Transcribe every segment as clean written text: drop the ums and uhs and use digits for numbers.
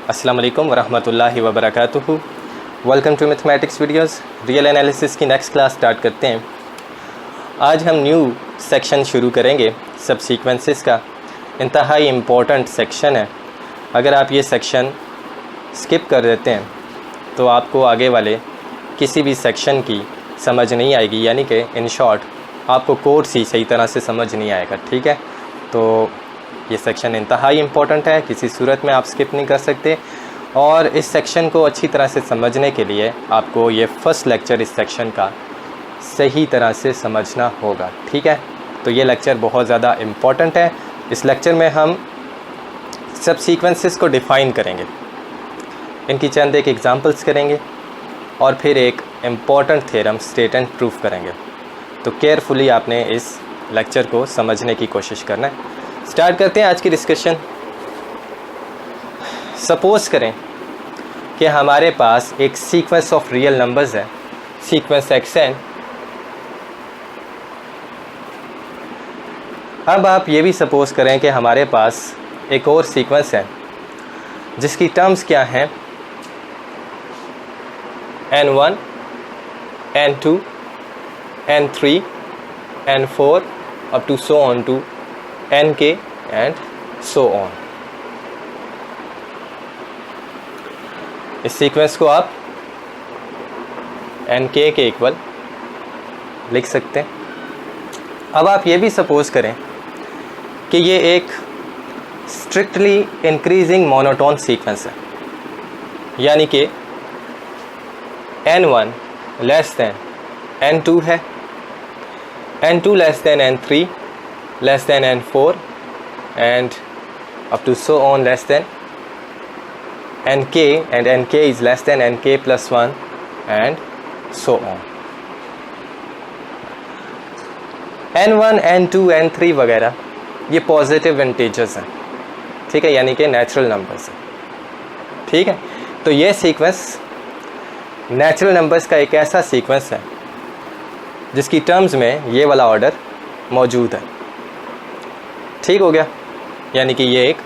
अस्सलाम वालेकुम वरहमतुल्लाहि वबरकातुहू। Welcome to mathematics videos. Real analysis की नेक्स्ट क्लास स्टार्ट करते हैं। आज हम न्यू सेक्शन शुरू करेंगे सब सीक्वेंसेस का। इंतहाई इम्पोर्टेंट सेक्शन है। अगर आप ये सेक्शन स्किप कर देते हैं तो आपको आगे वाले किसी भी सेक्शन की समझ नहीं आएगी, यानी कि इन शॉर्ट आपको कोर्स ही सही तरह से समझ नहीं आएगा। ठीक है, तो ये सेक्शन इंतहाई इम्पोर्टेंट है, किसी सूरत में आप स्किप नहीं कर सकते। और इस सेक्शन को अच्छी तरह से समझने के लिए आपको ये फर्स्ट लेक्चर इस सेक्शन का सही तरह से समझना होगा। ठीक है, तो ये लेक्चर बहुत ज़्यादा इम्पोर्टेंट है। इस लेक्चर में हम सब सीक्वेंसेस को डिफ़ाइन करेंगे, इनकी चंद एक एग्जांपल्स करेंगे और फिर एक important theorem state and proof करेंगे। तो केयरफुली आपने इस लेक्चर को समझने की कोशिश करना है। स्टार्ट करते हैं आज की डिस्कशन। सपोज़ करें कि हमारे पास एक सीक्वेंस ऑफ रियल नंबर्स है, सीक्वेंस xn। अब आप ये भी सपोज़ करें कि हमारे पास एक और सीक्वेंस है जिसकी टर्म्स क्या हैं, n1, n2, n3, n4 up to so on to nk and so on। इस सीक्वेंस को आप nk के इक्वल लिख सकते हैं। अब आप ये भी सपोज़ करें कि ये एक स्ट्रिक्टली इंक्रीजिंग मोनोटोन सीक्वेंस है, यानी कि n1 लेस दैन n2 है, n2 less than n3 less than n4 and up to so on less than nk and nk is less than nk plus 1 and so on। n1 n2 n3 वगैरह ये positive integers हैं, ठीक है, यानी कि natural numbers हैं। ठीक है, तो ये सीक्वेंस नेचुरल नंबर्स का एक ऐसा सीक्वेंस है जिसकी टर्म्स में ये वाला ऑर्डर मौजूद है। ठीक हो गया, यानी कि ये एक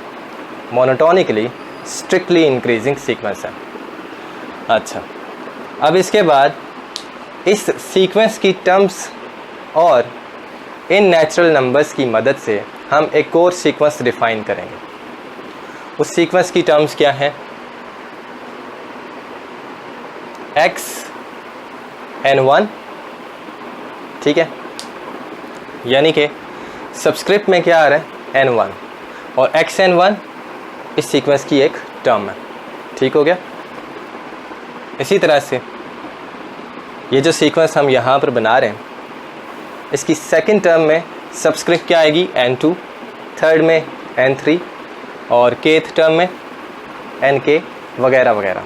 मोनोटोनिकली स्ट्रिक्टली इंक्रीजिंग सीक्वेंस है। अच्छा, अब इसके बाद इस सीक्वेंस की टर्म्स और इन नेचुरल नंबर्स की मदद से हम एक और सीक्वेंस डिफ़ाइन करेंगे। उस सीक्वेंस की टर्म्स क्या हैं, x n1, ठीक है, यानी कि सबस्क्रिप्ट में क्या आ रहा है n1 और x n1 इस सीक्वेंस की एक टर्म है। ठीक हो गया। इसी तरह से ये जो सीक्वेंस हम यहाँ पर बना रहे हैं, इसकी सेकंड टर्म में सबस्क्रिप्ट क्या आएगी n2, थर्ड में n3 और केथ टर्म में nk वगैरह वगैरह।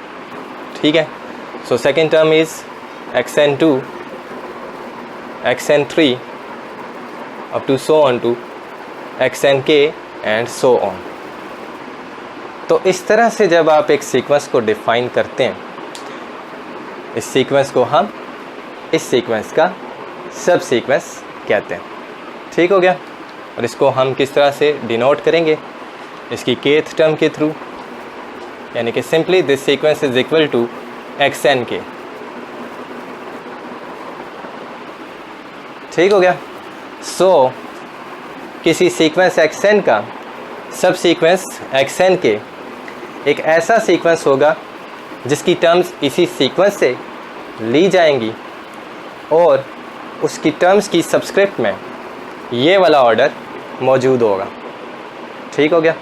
ठीक है, so second term is xn2, xn3 up to so on to xnk and so on। तो इस तरह से जब आप एक सीक्वेंस को डिफ़ाइन करते हैं, इस सीक्वेंस को हम इस सीक्वेंस का सब सीक्वेंस कहते हैं। ठीक हो गया। और इसको हम किस तरह से डिनोट करेंगे, इसकी केथ टर्म के थ्रू, यानी कि simply this sequence is equal to xnk। ठीक हो गया। सो किसी सीक्वेंस xn का सब सीक्वेंस xn के एक ऐसा सीक्वेंस होगा जिसकी टर्म्स इसी सीक्वेंस से ली जाएंगी और उसकी टर्म्स की सबस्क्रिप्ट में ये वाला ऑर्डर मौजूद होगा। ठीक हो गया।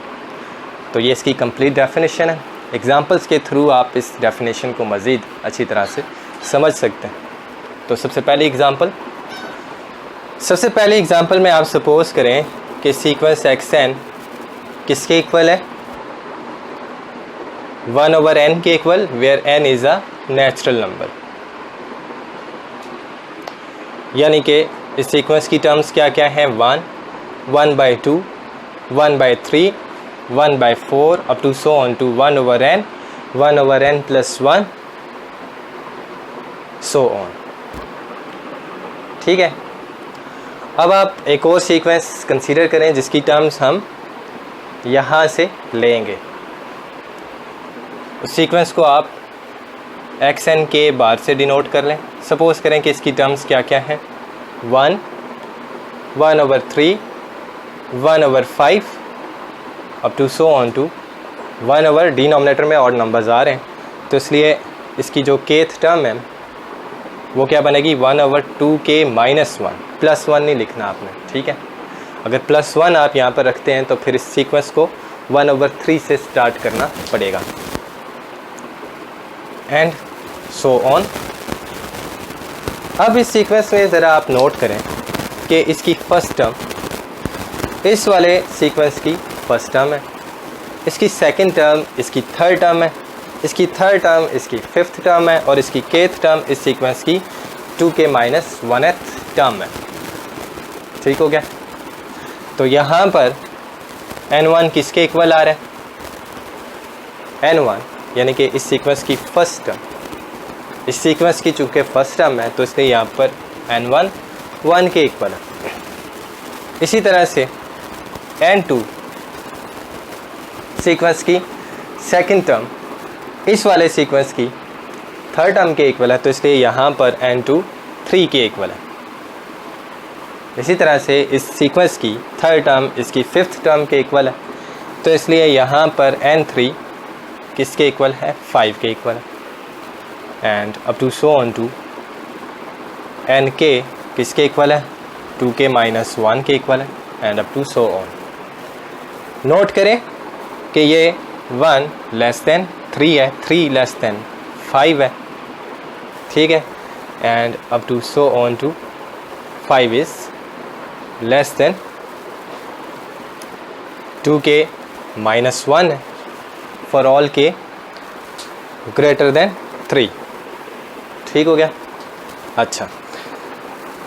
तो ये इसकी कंप्लीट डेफिनेशन है। एग्जांपल्स के थ्रू आप इस डेफिनेशन को मज़ीद अच्छी तरह से समझ सकते हैं। तो सबसे पहली एग्ज़ाम्पल में आप सपोज़ करें कि सीक्वेंस xn किसके इक्वल है, 1/n के equal, where n is a natural number. यानी कि इस सीक्वेंस की टर्म्स क्या क्या हैं, 1, 1/2, 1/3, 1/4 up to so on to 1/n, 1/n plus 1 so on. ठीक है, अब आप एक और सीक्वेंस कंसीडर करें जिसकी टर्म्स हम यहाँ से लेंगे। उस सीक्वेंस को आप एक्स एन के बार से डिनोट कर लें। सपोज़ करें कि इसकी टर्म्स क्या क्या हैं, 1, 1/3, 1/5 up to so on to 1/, denominator में ऑड नंबर्स आ रहे हैं तो इसलिए इसकी जो केथ टर्म है वो क्या बनेगी, 1/2k - 1, +1 नहीं लिखना आपने, ठीक है। अगर +1 आप यहाँ पर रखते हैं तो फिर इस सीक्वेंस को 1/3 से स्टार्ट करना पड़ेगा एंड सो ऑन। अब इस सीक्वेंस में ज़रा आप नोट करें कि इसकी फ़र्स्ट टर्म इस वाले सीक्वेंस की फ़र्स्ट टर्म है, इसकी सेकंड टर्म इसकी थर्ड टर्म है, इसकी थर्ड टर्म इसकी फिफ्थ टर्म है और इसकी केथ टर्म इस सीक्वेंस की 2k - 1th टर्म है। ठीक हो गया। तो यहाँ पर n1 किसके इक्वल आ रहा है, n1 यानी कि इस सीक्वेंस की फ़र्स्ट टर्म, इस सीक्वेंस की चूँकि फ़र्स्ट टर्म है तो इसलिए यहाँ पर n1 1 के इक्वल है। इसी तरह से n2 सीक्वेंस की सेकंड टर्म इस वाले सीक्वेंस की थर्ड टर्म के इक्वल है तो इसलिए यहाँ पर n2 3 के इक्वल है। इसी तरह से इस सीक्वेंस की थर्ड टर्म इसकी फिफ्थ टर्म के इक्वल है तो इसलिए यहाँ पर n3 किसके इक्वल है, 5 के इक्वल है and up to so on to nk किसके इक्वल है, 2k - 1 के इक्वल है and up to so on. Note करें कि ये 1 < 3 है, 3 < 5 है, ठीक है and up to so on to 5 is < 2k - 1 है फॉर ऑल k ग्रेटर 3। ठीक हो गया। अच्छा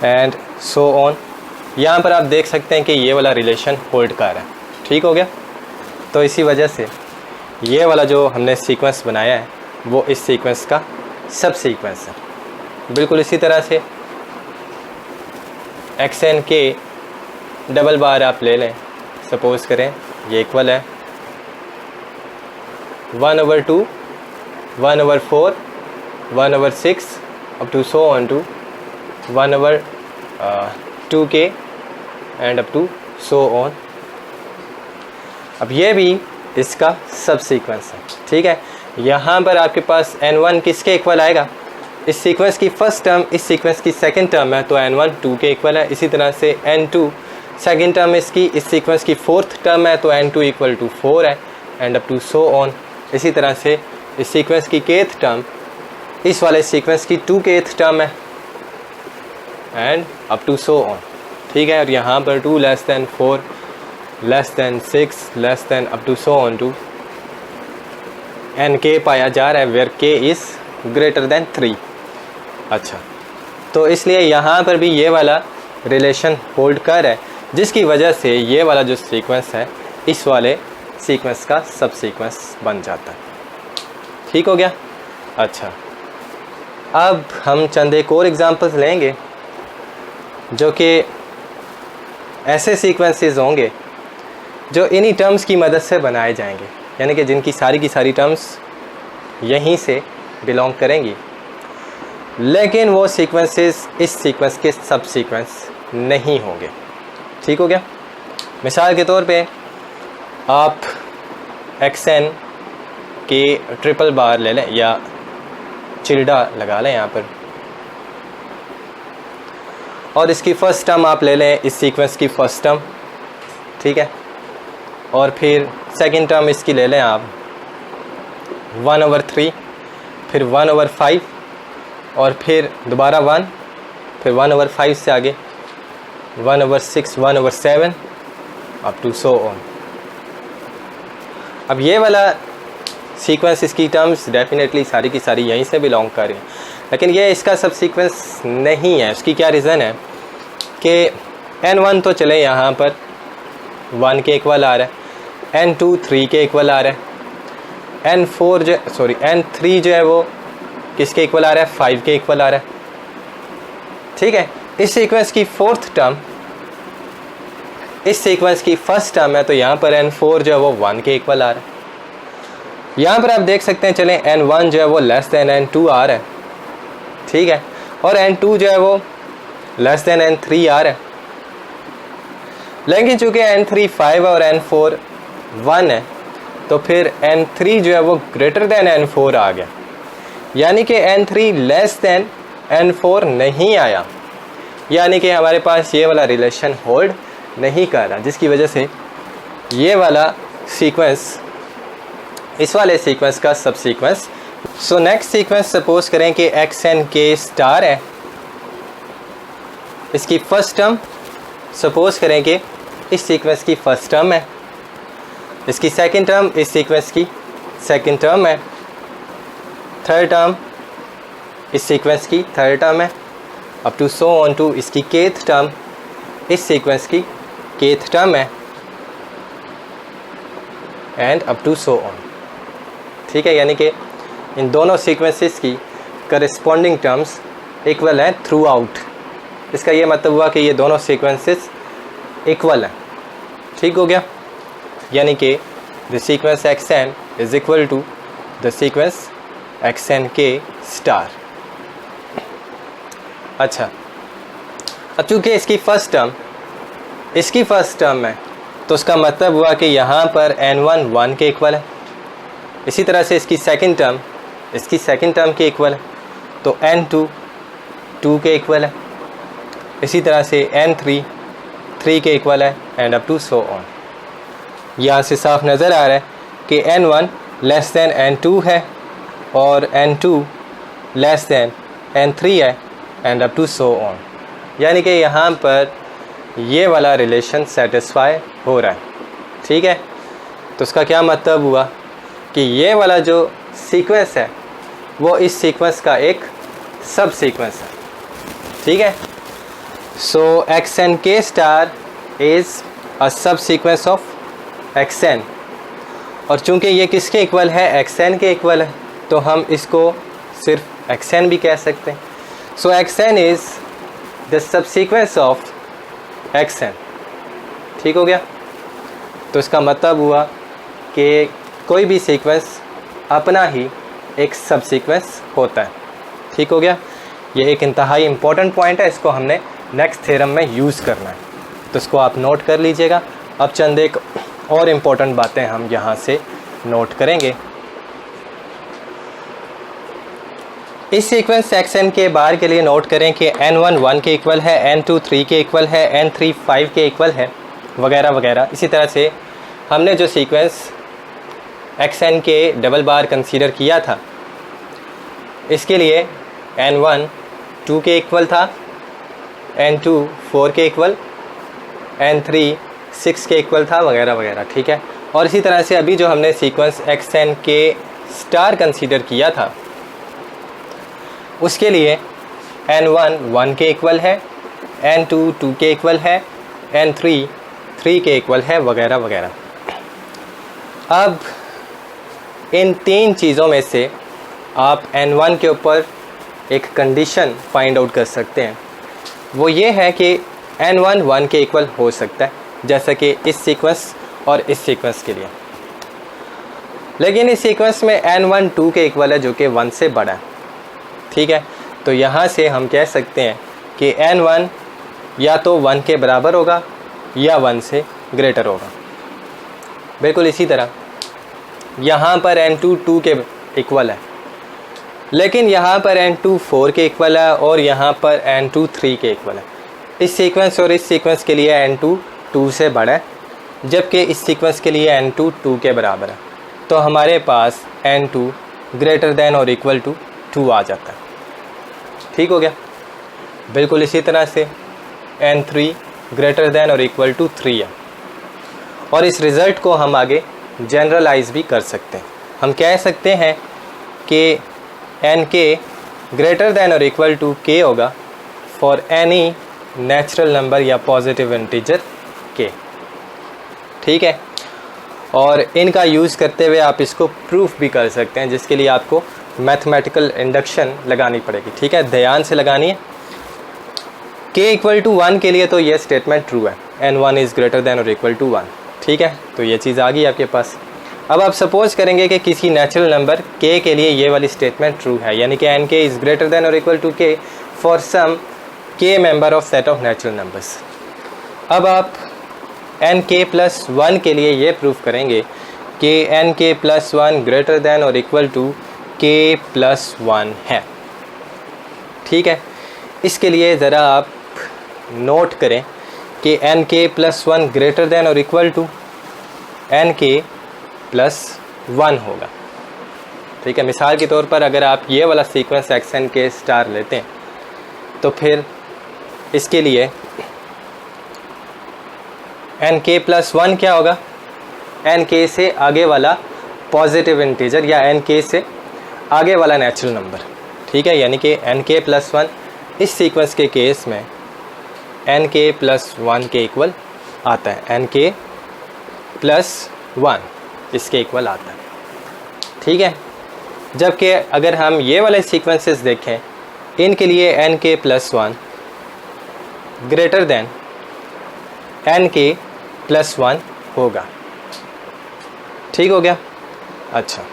एंड सो ऑन। यहाँ पर आप देख सकते हैं कि ये वाला रिलेशन होल्ड कर रहा है। ठीक हो गया। तो इसी वजह से ये वाला जो हमने सीक्वेंस बनाया है वो इस सीक्वेंस का सब सीक्वेंस है। बिल्कुल इसी तरह से xn के डबल बार आप ले लें, सपोज़ करें ये इक्वल है 1/2, 1/4, 1/6 up to so on to 1/2k and up to so on. अब ये भी इसका सब सीक्वेंस है। ठीक है। यहाँ पर आपके पास n1 किसके इक्वल आएगा, इस सीक्वेंस की फ़र्स्ट टर्म इस सीक्वेंस की सेकंड टर्म है तो n1 2 के इक्वल है। इसी तरह से n2 सेकंड टर्म इसकी इस सीक्वेंस की फोर्थ टर्म है तो n2 = 4 है and up to so on. इसी तरह से इस सीक्वेंस की केथ टर्म इस वाले सीक्वेंस की 2kth टर्म है and up to so on. ठीक है। और यहाँ पर 2 < 4 < 6 up to so on to nk पाया जा रहा है where k is greater than 3। अच्छा, तो इसलिए यहाँ पर भी ये वाला रिलेशन होल्ड कर रहा है जिसकी वजह से ये वाला जो सीक्वेंस है इस वाले सीक्वेंस का सब सीक्वेंस बन जाता है। ठीक हो गया। अच्छा, अब हम चंद एक और एग्जांपल्स लेंगे जो कि ऐसे सीक्वेंसेस होंगे जो इन्हीं टर्म्स की मदद से बनाए जाएंगे, यानी कि जिनकी सारी की सारी टर्म्स यहीं से बिलोंग करेंगी, लेकिन वो सीक्वेंसेस इस सीक्वेंस के सब सीक्वेंस नहीं होंगे। ठीक हो गया। मिसाल के तौर पे आप xn के ट्रिपल बार ले लें या चिल्डा लगा लें यहाँ पर, और इसकी फ़र्स्ट टर्म आप ले लें इस सीक्वेंस की फ़र्स्ट टर्म। ठीक है। और फिर सेकंड टर्म इसकी ले लें आप 1/3, फिर 1/5 और फिर दोबारा 1, फिर 1/5 से आगे 1/6, 1/7 अप टू सो ऑन। अब ये वाला सीक्वेंस इसकी टर्म्स डेफिनेटली सारी की सारी यहीं से बिलोंग कर रही हैं, लेकिन ये इसका सब सीक्वेंस नहीं है। उसकी क्या रीज़न है कि n1 तो चले यहाँ पर 1 के इक्वल आ रहा है, n2 3 के इक्वल आ रहा है, n3 जो है वो किसके इक्वल आ रहा है, 5 के इक्वल आ रहा है। ठीक है। इस सीक्वेंस की फोर्थ टर्म इस सीक्वेंस की फर्स्ट टर्म है तो यहाँ पर n4 जो है वो 1 के इक्वल आ रहा है। यहाँ पर आप देख सकते हैं, चलें n1 जो है वो लेस दैन n2 आ रहा है, ठीक है, और n2 जो है वो लेस दैन n3 आ रहा है। लेकिन चूँकि n3 5 और n4 1 है, तो फिर n3 जो है वो ग्रेटर दैन n4 आ गया, यानी कि n3 लेस दैन n4 नहीं आया, यानी कि हमारे पास ये वाला रिलेशन होल्ड नहीं कर रहा, जिसकी वजह से ये वाला सीक्वेंस इस वाले सीक्वेंस का सब sequence. So next sequence suppose करें कि xnk स्टार है, इसकी फर्स्ट टर्म सपोज करें कि इस सीक्वेंस की फर्स्ट टर्म है, इसकी सेकंड टर्म इस सीक्वेंस की सेकंड टर्म है, थर्ड टर्म इस सीक्वेंस की थर्ड टर्म है, up to so on to इसकी केथ टर्म इस सीक्वेंस की केथ टर्म है, and up to so on, ठीक है। यानी कि इन दोनों सीक्वेंसेस की करस्पॉन्डिंग टर्म्स इक्वल हैं थ्रू आउट। इसका ये मतलब हुआ कि ये दोनों सीक्वेंसेस इक्वल हैं, ठीक हो गया। यानी कि the sequence xn is equal to the sequence xnk star. अच्छा, अब चूँकि इसकी फ़र्स्ट टर्म है, तो उसका मतलब हुआ कि यहाँ पर n1 1 के इक्वल है, इसी तरह से इसकी सेकंड टर्म के इक्वल है, तो n2 2 के इक्वल है, इसी तरह से n3 3 के इक्वल है, and up to so on. यहाँ से साफ नज़र आ रहा है कि n1 लेस दैन n2 है और n2 लेस दैन n3 है, and up to so on. यानी कि यहाँ पर ये वाला रिलेशन सेटिस्फाई हो रहा है, ठीक है। तो उसका क्या मतलब हुआ कि ये वाला जो सीक्वेंस है वो इस सीक्वेंस का एक सब सीक्वेंस है, ठीक है। सो xnk स्टार इज़ अ सब सीक्वेंस ऑफ xn, और चूँकि ये किसके इक्वल है, xn के इक्वल है, तो हम इसको सिर्फ xn भी कह सकते हैं। सो xn is the sub sequence of xn, ठीक हो गया। तो इसका मतलब हुआ कि कोई भी सीक्वेंस अपना ही एक सब सीक्वेंस होता है, ठीक हो गया। ये एक इंतहाई इम्पॉर्टेंट पॉइंट है, इसको हमने नेक्स्ट थ्योरम में यूज़ करना है, तो इसको आप नोट कर लीजिएगा। अब चंद एक और इम्पॉर्टेंट बातें हम यहाँ से नोट करेंगे। इस सीक्वेंस xn के बार के लिए नोट करें कि n1 1 के इक्वल है, n2 3 के इक्वल है, n3 5 के इक्वल है, वगैरह वगैरह। इसी तरह से हमने जो सीक्वेंस xn के डबल बार कंसीडर किया था, इसके लिए n1 2 के इक्वल था, n2 4 के इक्वल, n3 6 के इक्वल था, वगैरह वगैरह, ठीक है। और इसी तरह से अभी जो हमने सीक्वेंस xn के स्टार कंसीडर किया था, उसके लिए n1 1 के इक्वल है, n2 2 के इक्वल है, n3 3 के इक्वल है, वगैरह वगैरह। अब इन तीन चीज़ों में से आप n1 के ऊपर एक कंडीशन फाइंड आउट कर सकते हैं, वो ये है कि n1 1 के इक्वल हो सकता है, जैसा कि इस सीक्वेंस और इस सीक्वेंस के लिए। लेकिन इस सीक्वेंस में n1 2 के इक्वल है, जो कि 1 से बड़ा है, ठीक है। तो यहाँ से हम कह सकते हैं कि n1 या तो 1 के बराबर होगा या 1 से ग्रेटर होगा। बिल्कुल इसी तरह यहाँ पर n2 2 के इक्वल है, लेकिन यहाँ पर n2 4 के इक्वल है और यहाँ पर n2 3 के इक्वल है। इस सीक्वेंस और इस सीक्वेंस के लिए n2 2 से बड़ा है, जबकि इस सीक्वेंस के लिए n2 2 के बराबर है। तो हमारे पास n2 ग्रेटर दैन और इक्वल टू 2 आ जाता है, ठीक हो गया। बिल्कुल इसी तरह से n3 ग्रेटर दैन और इक्वल टू 3 है, और इस रिज़ल्ट को हम आगे जनरलाइज भी कर सकते हैं। हम कह सकते हैं कि nk ग्रेटर दैन और इक्वल टू k होगा फॉर एनी नेचुरल नंबर या पॉजिटिव इंटीजर k, ठीक है। और इनका यूज़ करते हुए आप इसको प्रूफ भी कर सकते हैं, जिसके लिए आपको मैथमेटिकल इंडक्शन लगानी पड़ेगी, ठीक है। ध्यान से लगानी है। k इक्वल टू 1 के लिए तो ये स्टेटमेंट ट्रू है, n1 इज़ ग्रेटर दैन और इक्वल टू 1, ठीक है। तो ये चीज़ आ गई आपके पास। अब आप सपोज करेंगे कि किसी नेचुरल नंबर k के लिए ये वाली स्टेटमेंट ट्रू है, यानी कि nk इज़ ग्रेटर देन और equal to k for some k member of set of natural numbers. अब आप nk प्लस 1 के लिए ये प्रूफ करेंगे कि nk प्लस 1 ग्रेटर देन और इक्वल टू k प्लस 1 है। ठीक है, इसके लिए ज़रा आप नोट करें कि nk प्लस 1 ग्रेटर देन और इक्वल टू nk प्लस 1 होगा। ठीक है, मिसाल के तौर पर अगर आप ये वाला सीक्वेंस xnk स्टार लेते हैं तो फिर इसके लिए nk प्लस 1 क्या होगा, nk से आगे वाला पॉजिटिव इंटीजर या nk से आगे वाला नेचुरल नंबर। ठीक है, यानी कि nk प्लस 1 इस सीक्वेंस के केस में nk प्लस 1 के इक्वल आता है, nk प्लस 1 इसके इक्वल आता है। ठीक है, जबकि अगर हम ये वाले सीक्वेंसेस देखें, इनके लिए nk plus 1 greater than nk plus 1 होगा। ठीक हो गया। अच्छा,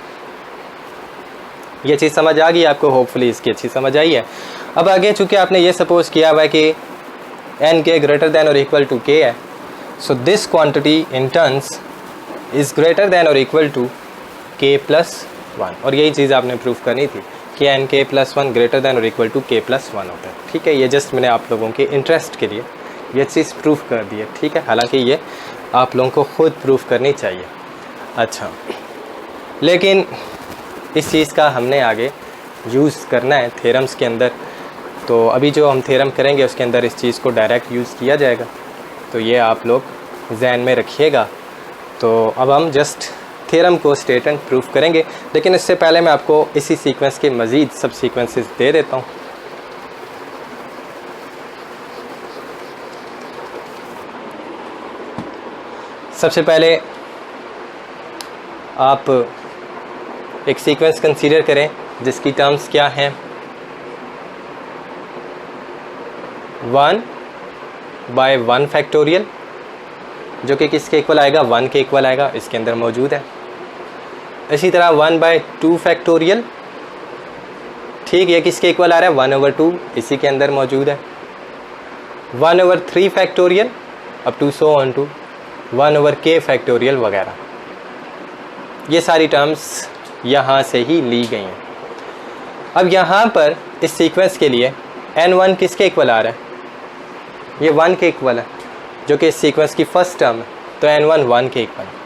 ये चीज़ समझ आ गई आपको, होपफुली इसकी अच्छी समझ आई है। अब आगे चूँकि आपने ये सपोज किया हुआ है कि nk ग्रेटर देन और इक्वल टू k है, so this quantity in turns is greater than और इक्वल टू k प्लस 1, और यही चीज़ आपने प्रूफ करनी थी कि nk प्लस 1 ग्रेटर देन और इक्वल टू k प्लस 1 होता है। ठीक है, ये जस्ट मैंने आप लोगों के इंटरेस्ट के लिए ये चीज़ प्रूफ कर दी है। ठीक है, हालांकि ये आप लोगों को ख़ुद प्रूफ करनी चाहिए। अच्छा, लेकिन इस चीज़ का हमने आगे यूज़ करना है थ्योरम्स के अंदर, तो अभी जो हम थ्योरम करेंगे उसके अंदर इस चीज़ को डायरेक्ट यूज़ किया जाएगा, तो ये आप लोग जहन में रखिएगा। तो अब हम जस्ट थ्योरम को स्टेट एंड प्रूफ करेंगे, लेकिन इससे पहले मैं आपको इसी सीक्वेंस के मज़ीद सब सीक्वेंसेस दे देता हूँ। सबसे पहले आप एक सीक्वेंस कंसीडर करें जिसकी टर्म्स क्या हैं, 1 बाय 1 फैक्टोरियल, जो कि किसके इक्वल आएगा, 1 के इक्वल आएगा, इसके अंदर मौजूद है। इसी तरह 1 बाय 2 फैक्टोरियल, ठीक, ये किसके इक्वल आ रहा है, 1/2, इसी के अंदर मौजूद है। 1/3 factorial up to so on to 1/k factorial वगैरह, ये सारी टर्म्स यहाँ से ही ली गई हैं। अब यहाँ पर इस सीक्वेंस के लिए n1 किसके इक्वल आ रहा है, ये 1 के इक्वल है, जो कि इस सीक्वेंस की फर्स्ट टर्म है, तो n1 1 के इक्वल है।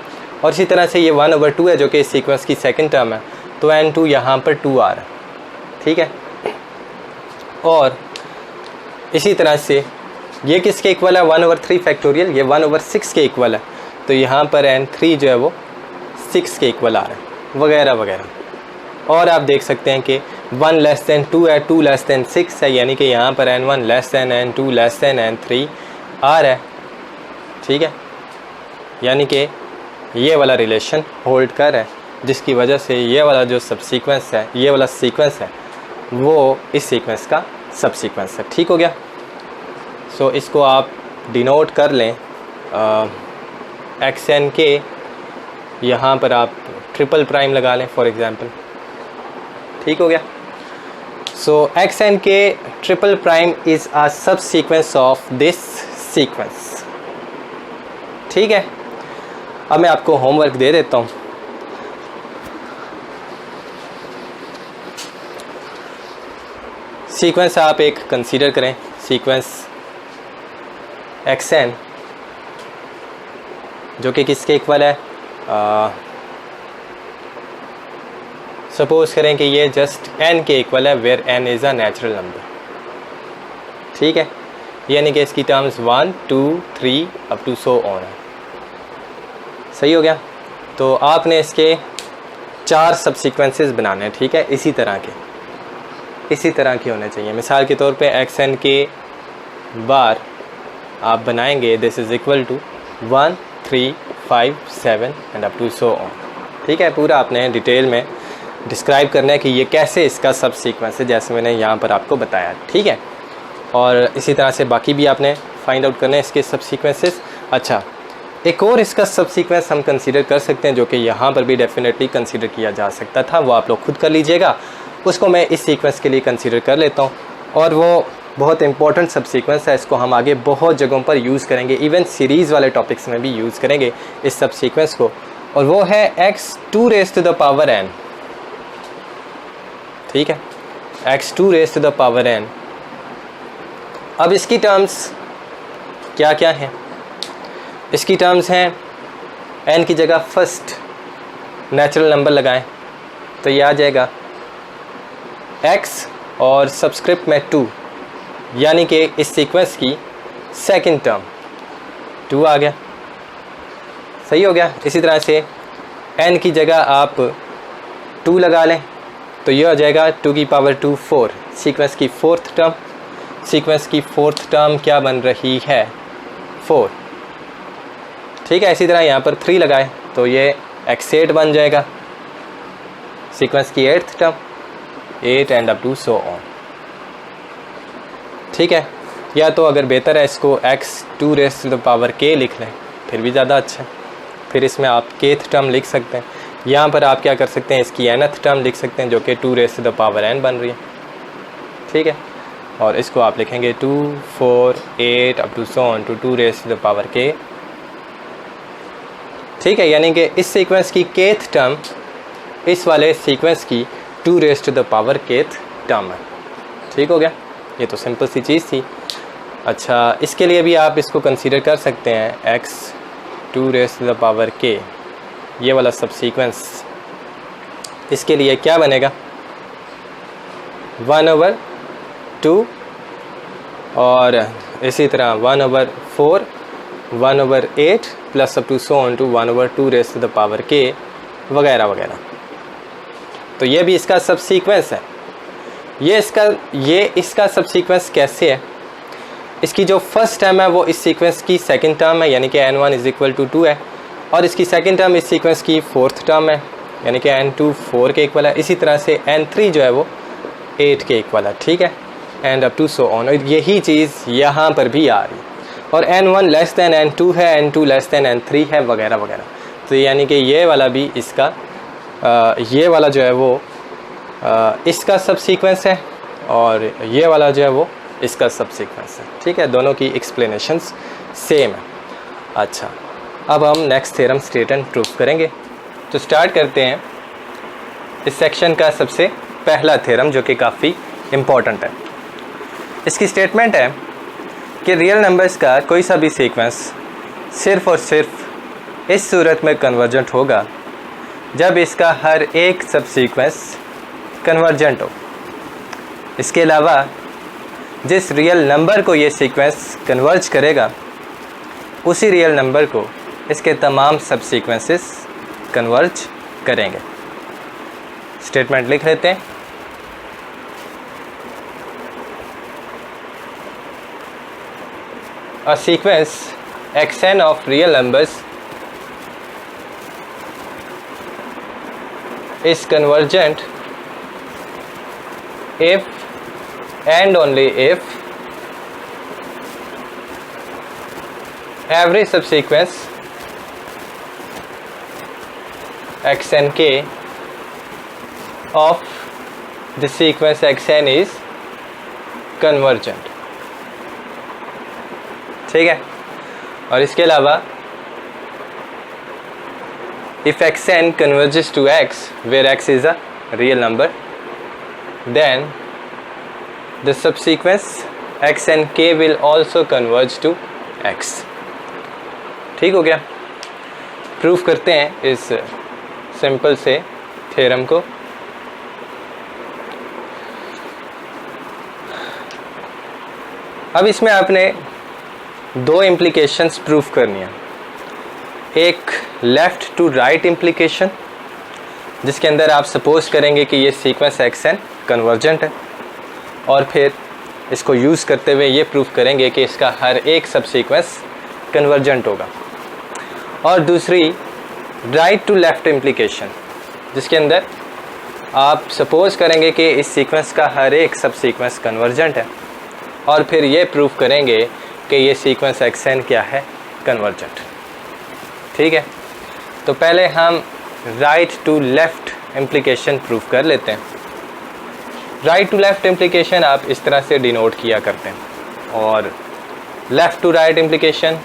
और इसी तरह से ये 1/2 है, जो कि इस सीक्वेंस की सेकंड टर्म है, तो n2 यहाँ पर 2 आ रहा है। ठीक है, और इसी तरह से ये किसके इक्वल है, 1/3 फैक्टोरियल, ये 1/6 के इक्वल है, तो यहाँ पर n3 जो है वो 6 के इक्वल आ रहा है, वगैरह वगैरह। और आप देख सकते हैं कि 1 लेस दैन 2 है, 2 लेस दैन 6 है, यानी कि यहाँ पर n1 less than n2 less than n3 आ रहा है। ठीक है, यानी कि ये वाला रिलेशन होल्ड कर रहा है, जिसकी वजह से ये वाला जो सब सीक्वेंस है, ये वाला सीक्वेंस है, वो इस सीक्वेंस का सब सीक्वेंस है। ठीक हो गया। सो इसको आप डिनोट कर लें, xnk, यहाँ पर आप ट्रिपल प्राइम लगा लें फॉर एग्ज़ाम्पल। ठीक हो गया। सो xnk triple prime is a सब सीक्वेंस ऑफ दिस सीक्वेंस। ठीक है, अब मैं आपको होमवर्क दे देता हूँ। सीक्वेंस आप एक कंसीडर करें, सीक्वेंस xn, जो कि किसके इक्वल है, सपोज करें कि ये जस्ट n के इक्वल है, where n is a natural number. ठीक है, यानी कि इसकी terms 1 2 3 up to so on है। सही हो गया। तो आपने इसके 4 सब सीक्वेंसेस बनाने हैं। ठीक है, इसी तरह के होने चाहिए। मिसाल के तौर पे xn के बार आप बनाएंगे, this is equal to 1 3 5 7 and up to so on. ठीक है, पूरा आपने डिटेल में डिस्क्राइब करना है कि ये कैसे इसका सब सीक्वेंस है, जैसे मैंने यहाँ पर आपको बताया। ठीक है, और इसी तरह से बाकी भी आपने फाइंड आउट करना है इसके सब सीक्वेंसेस। अच्छा, एक और इसका सब सीक्वेंस हम कंसीडर कर सकते हैं जो कि यहाँ पर भी डेफिनेटली कंसीडर किया जा सकता था, वो आप लोग खुद कर लीजिएगा। उसको मैं इस सीक्वेंस के लिए कंसीडर कर लेता हूँ और वो बहुत इंपॉर्टेंट सब सीक्वेंस है। इसको हम आगे बहुत जगहों पर यूज़ करेंगे, इवन सीरीज़ वाले टॉपिक्स में भी यूज़ करेंगे इस सब सीक्वेंस को, और वो है x2n। ठीक है, x2n। अब इसकी टर्म्स क्या क्या हैं? इसकी टर्म्स हैं n की जगह फर्स्ट नेचुरल नंबर लगाएं तो ये आ जाएगा x और सबस्क्रिप्ट में 2, यानी कि इस सीक्वेंस की सेकंड टर्म 2 आ गया। सही हो गया। इसी तरह से n की जगह आप 2 लगा लें तो ये हो जाएगा 2 की पावर 2 4, सीक्वेंस की फोर्थ टर्म। सीक्वेंस की फोर्थ टर्म क्या बन रही है? 4। ठीक है, इसी तरह यहाँ पर 3 लगाए तो ये x8 बन जाएगा, सीक्वेंस की 8th term 8 and up to so on. ठीक है, या तो अगर बेहतर है इसको x2k लिख लें फिर भी ज़्यादा अच्छा है। फिर इसमें आप kth टर्म लिख सकते हैं। यहाँ पर आप क्या कर सकते हैं, इसकी nth टर्म लिख सकते हैं जो कि 2n बन रही है। ठीक है, और इसको आप लिखेंगे 2 4 8 up to so on to 2k। ठीक है, यानी कि इस सीक्वेंस की kth टर्म इस वाले सीक्वेंस की 2k टर्म है। ठीक हो गया, ये तो सिंपल सी चीज़ थी। अच्छा, इसके लिए भी आप इसको कंसीडर कर सकते हैं x2k, ये वाला सब सीक्वेंस। इसके लिए क्या बनेगा? 1/2 और इसी तरह 1/4 1/8 plus up to so on to 1/2k वगैरह वगैरह। तो ये भी इसका सब सीक्वेंस है। ये इसका सब सीक्वेंस कैसे है? इसकी जो फर्स्ट टर्म है वो इस सीक्वेंस की सेकंड टर्म है, यानी कि n1 = 2 है, और इसकी सेकंड टर्म इस सीक्वेंस की फोर्थ टर्म है, यानी कि n2 4 के इक्वल है। इसी तरह से n3 जो है वो 8 के इक्वल है। ठीक है, and up to so on. और यही चीज़ यहाँ पर भी आ रही, और n1 लेस दैन n2 है, n2 लेस दैन n3 है, वगैरह वगैरह। तो यानी कि ये वाला भी इसका ये वाला जो है वो इसका सब सीक्वेंस है, और ये वाला जो है वो इसका सब सीक्वेंस है। ठीक है, दोनों की एक्सप्लेनेशंस सेम है। अच्छा, अब हम next theorem state and proof करेंगे। तो स्टार्ट करते हैं इस सेक्शन का सबसे पहला थ्योरम जो कि काफ़ी इम्पोर्टेंट है। इसकी स्टेटमेंट है कि रियल नंबर्स का कोई सा भी सीक्वेंस सिर्फ़ और सिर्फ इस सूरत में कन्वर्जेंट होगा जब इसका हर एक सब सीक्वेंस कन्वर्जेंट हो। इसके अलावा जिस रियल नंबर को ये सीक्वेंस कन्वर्ज करेगा उसी रियल नंबर को इसके तमाम सब सीक्वेंसेस कन्वर्ज करेंगे। स्टेटमेंट लिख लेते हैं। A sequence xn of real numbers is convergent if and only if every subsequence xnk of the sequence xn is convergent। ठीक है, और इसके अलावा if xn converges to x where x is a real number then the subsequence xnk will also converge to x। ठीक हो गया। Proof करते हैं इस सिंपल से थ्योरम को। अब इसमें आपने दो इम्प्लीकेशंस प्रूफ करनी है। एक लेफ़्ट टू राइट इम्प्लीकेशन जिसके अंदर आप सपोज करेंगे कि ये सीक्वेंस xn कन्वर्जेंट है, और फिर इसको यूज़ करते हुए ये प्रूफ करेंगे कि इसका हर एक सब सीक्वेंस कन्वर्जेंट होगा। और दूसरी राइट टू लेफ़्ट इम्प्लीकेशन जिसके अंदर आप सपोज करेंगे कि इस सीक्वेंस का हर एक सब सीक्वेंस कन्वर्जेंट है, और फिर ये प्रूफ करेंगे कि ये सीक्वेंस xn क्या है, कन्वर्जेंट। ठीक है, तो पहले हम right to left implication proof कर लेते हैं। राइट टू लेफ़्ट इम्प्लीकेशन आप इस तरह से डिनोट किया करते हैं और लेफ़्ट टू राइट इम्प्लीकेशन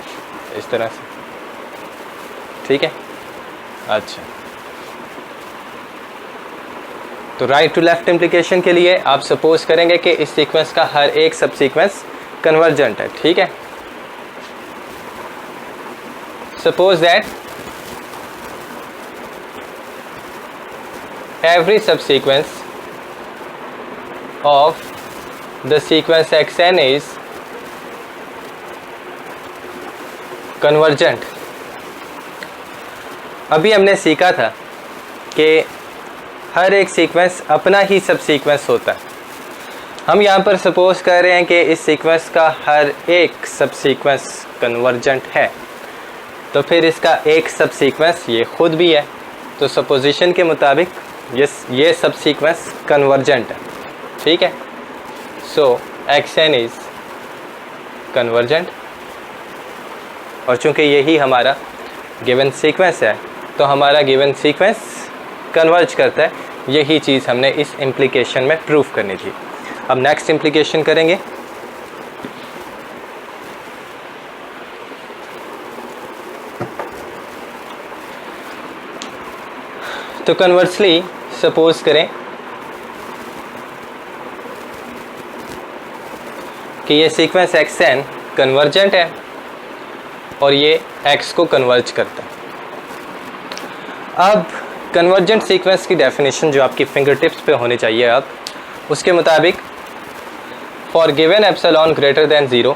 इस तरह से, ठीक है। अच्छा, तो राइट टू लेफ़्ट इम्प्लीकेशन के लिए आप सपोज करेंगे कि इस सीक्वेंस का हर एक सब सीक्वेंस कन्वर्जेंट है, ठीक है। Suppose that every subsequence of the sequence xn is convergent। अभी हमने सीखा था कि हर एक सीक्वेंस अपना ही सब सीक्वेंस होता है। हम यहाँ पर सपोज कर रहे हैं कि इस सीक्वेंस का हर एक सब सीक्वेंस कन्वर्जेंट है, तो फिर इसका एक सब सीक्वेंस ये खुद भी है, तो सपोजिशन के मुताबिक ये सब सीक्वेंस कन्वर्जेंट है, ठीक है। सो xn इज कन्वर्जेंट, और चूंकि यही हमारा गिवन सीक्वेंस है तो हमारा गिवन सीक्वेंस कन्वर्ज करता है। यही चीज़ हमने इस इम्प्लीकेशन में प्रूफ करनी थी। अब नेक्स्ट इम्प्लीकेशन करेंगे। तो कन्वर्सली सपोज करें कि ये सीक्वेंस xn कन्वर्जेंट है और ये x को कन्वर्ज करता है। अब कन्वर्जेंट सीक्वेंस की डेफिनेशन जो आपकी फिंगर टिप्स पे होनी चाहिए, अब उसके मुताबिक for given epsilon greater than 0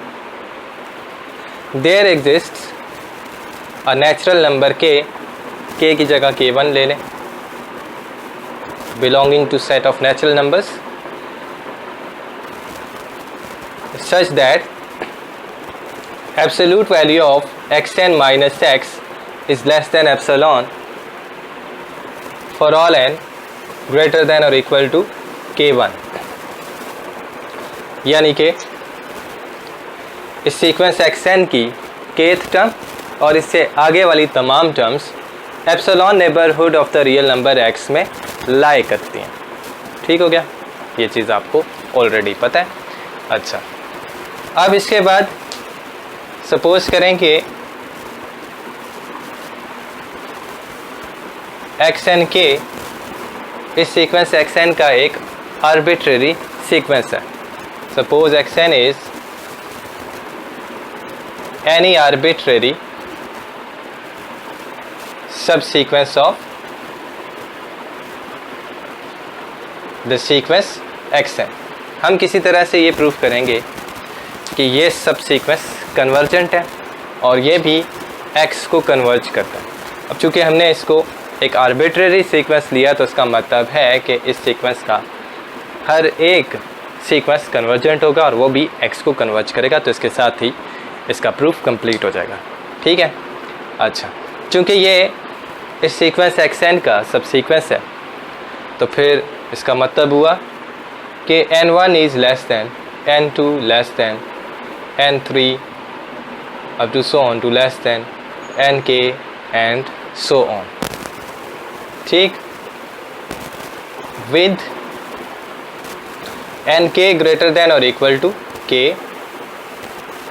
there exists a natural number k की जगह k1 ले लें, belonging to set of natural numbers such that absolute value of xn minus x is less than epsilon for all n greater than or equal to k1। यानी कि इस sequence xn की kth term और इससे आगे वाली तमाम terms epsilon neighbourhood of the real number x में लाई करती हैं। ठीक हो गया, ये चीज़ आपको ऑलरेडी पता है। अच्छा, अब इसके बाद सपोज करें कि xn के इस सीक्वेंस xn का एक आर्बिट्रेरी सीक्वेंस है। Suppose xn is any arbitrary subsequence of the sequence xn। हम किसी तरह से ये प्रूफ करेंगे कि ये सब सीक्वेंस कन्वर्जेंट है और ये भी x को कन्वर्ज करता है। अब चूंकि हमने इसको एक आर्बिट्रेरी सीक्वेंस लिया तो इसका मतलब है कि इस सीक्वेंस का हर एक सीक्वेंस कन्वर्जेंट होगा और वो भी x को कन्वर्ज करेगा, तो इसके साथ ही इसका प्रूफ कंप्लीट हो जाएगा। ठीक है। अच्छा, चूंकि ये इस सीक्वेंस xn का सब सीक्वेंस है तो फिर इसका मतलब हुआ कि n1 is less than n2 less than n3 up to so on to less than nk and so on. ठीक, विद nk ग्रेटर दैन और equal to k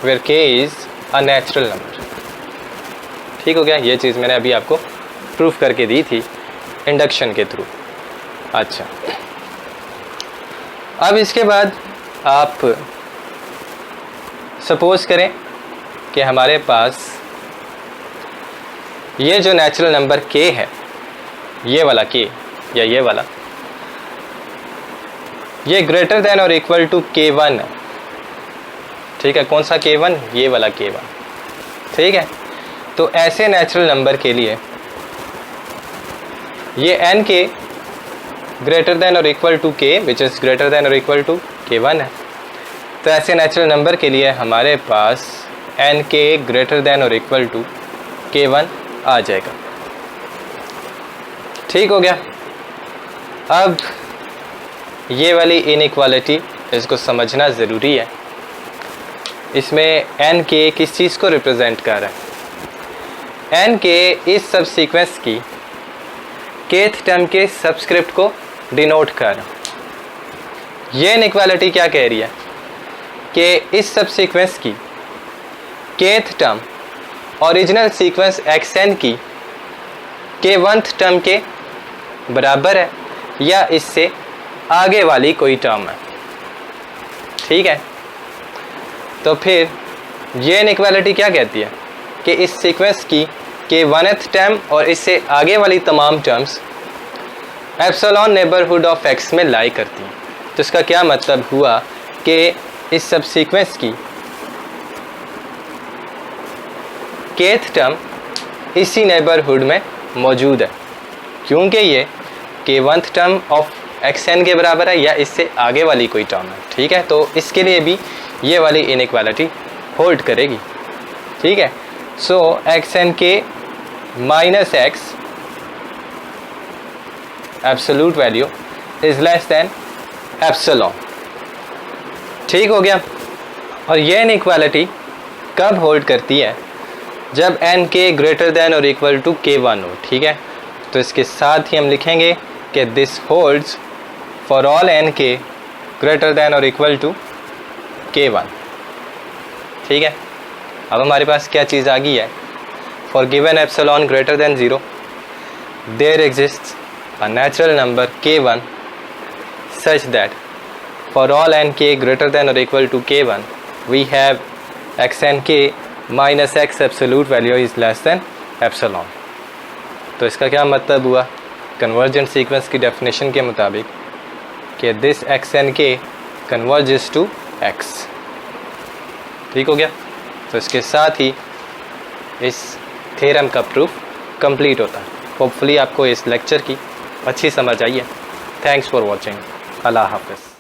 where k is a natural number. ठीक हो गया, ये चीज़ मैंने अभी आपको proof करके दी थी इंडक्शन के थ्रू। अच्छा, अब इसके बाद आप सपोज करें कि हमारे पास ये जो नेचुरल नंबर k है, ये वाला k या ये वाला, ये ग्रेटर देन और इक्वल टू k1 है। ठीक है, कौन सा k1? ये वाला k1। ठीक है, तो ऐसे नेचुरल नंबर के लिए ये nk ग्रेटर देन और equal to k which is greater than और इक्वल टू k1 है। तो ऐसे नेचुरल नंबर के लिए हमारे पास nk ग्रेटर देन और इक्वल टू k1 आ जाएगा। ठीक हो गया। अब ये वाली इनइक्वालिटी इसको समझना ज़रूरी है। इसमें nk किस चीज़ को रिप्रेजेंट कर रहा है? n के इस सब सीक्वेंस की kth टर्म के सबस्क्रिप्ट को डिनोट कर। ये इनइक्वालिटी क्या कह रही है कि इस सब सीक्वेंस की kth term original sequence xn की k1th टर्म के बराबर है या इससे आगे वाली कोई टर्म है। ठीक है, तो फिर ये इनइक्वालिटी क्या कहती है कि इस सीक्वेंस की k1th टर्म और इससे आगे वाली तमाम terms epsilon neighbourhood of x में लाई करती हैं। तो इसका क्या मतलब हुआ कि इस सब सीक्वेंस की kth टर्म इसी नेबरहुड में मौजूद है, क्योंकि ये k1th टर्म ऑफ xn के बराबर है या इससे आगे वाली कोई टर्म है। ठीक है, तो इसके लिए भी ये वाली इनइक्वालिटी होल्ड करेगी। ठीक है, सो xn के minus x absolute value is less than epsilon. ठीक हो गया। और ये इनइक्वालिटी कब होल्ड करती है? जब n के ग्रेटर देन और इक्वल टू k1 हो। ठीक है, तो इसके साथ ही हम लिखेंगे कि this holds for all n के ग्रेटर देन और इक्वल टू k1। ठीक है, अब हमारे पास क्या चीज़ आ गई है? For given epsilon greater than 0 there exists a natural number k1 such that for all nk greater than or equal to k1 we have xnk minus x absolute value is less than epsilon। तो इसका क्या मतलब हुआ convergent sequence की definition के मुताबिक कि this xnk converges to x। ठीक हो गया। तो इसके साथ ही इस थ्योरम का प्रूफ कंप्लीट होता है। होपफुली आपको इस लेक्चर की अच्छी समझ आई है। Thanks for watching. अल्लाह हाफ़िज़।